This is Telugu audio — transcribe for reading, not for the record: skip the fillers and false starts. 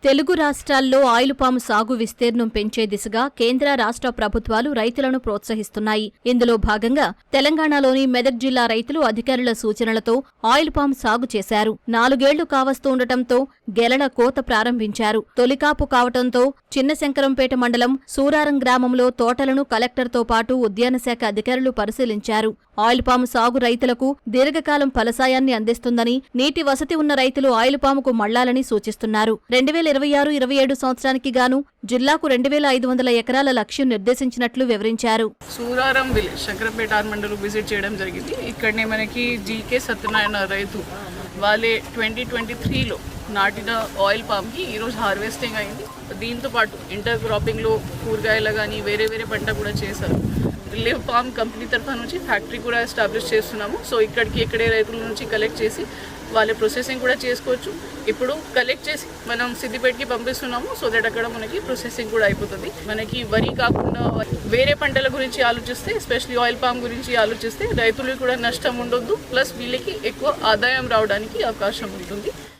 తెలుగు రాష్ట్రాల్లో ఆయిల్ పామ్ సాగు విస్తీర్ణం పెంచే దిశగా కేంద్ర రాష్ట్ర ప్రభుత్వాలు రైతులను ప్రోత్సహిస్తున్నాయి. ఇందులో భాగంగా తెలంగాణలోని మెదక్ జిల్లా రైతులు అధికారుల సూచనలతో ఆయిల్ పామ్ సాగు చేశారు. 4 ఏళ్లు కావస్తుండటంతో గెలల కోత ప్రారంభించారు. తొలికాపు కావటంతో చిన్నశంకరంపేట మండలం సూరారం గ్రామంలో తోటలను కలెక్టర్తో పాటు ఉద్యాన శాఖ అధికారులు పరిశీలించారు. ఆయిల్ పామ్ సాగు రైతులకు దీర్ఘకాలం ఫలసాయాన్ని అందిస్తుందని, నీటి వసతి ఉన్న రైతులు ఆయిల్ పాముకు మళ్లాలని సూచిస్తున్నారు. 2026-27 సంవత్సరానికి గాను జిల్లాకు 2500 ఎకరాల లక్ష్యం నిర్దేశించినట్లు వివరించారు. సూరారం విలేజ్ శంకరంపేట మండలం విజిట్ చేయడం జరిగింది. ఇక్కడనే మనకి జీకే సత్యనారాయణ రైతు వాళ్ళే 2023లో నాటిన ఆయిల్ పామ్కి ఈరోజు హార్వెస్టింగ్ అయింది. దీంతో పాటు ఇంటర్ క్రాపింగ్లో కూరగాయలు కానీ వేరే పంట కూడా చేశారు. రిలీఫ్ పామ్ కంపెనీ తరఫు నుంచి ఫ్యాక్టరీ కూడా ఎస్టాబ్లిష్ చేస్తున్నాము. సో ఇక్కడే రైతుల నుంచి కలెక్ట్ చేసి వాళ్ళ ప్రొసెసింగ్ కూడా చేసుకోవచ్చు. ఇప్పుడు కలెక్ట్ చేసి మనం సిద్దిపేటకి పంపిస్తున్నాము. సో దట్ అక్కడ మనకి ప్రొసెసింగ్ కూడా అయిపోతుంది. మనకి వరి కాకుండా వేరే పంటల గురించి ఆలోచిస్తే, ఎస్పెషల్లీ ఆయిల్ పామ్ గురించి ఆలోచిస్తే రైతులకు కూడా నష్టం ఉండొద్దు, ప్లస్ వీళ్ళకి ఎక్కువ ఆదాయం రావడానికి అవకాశం ఉంటుంది.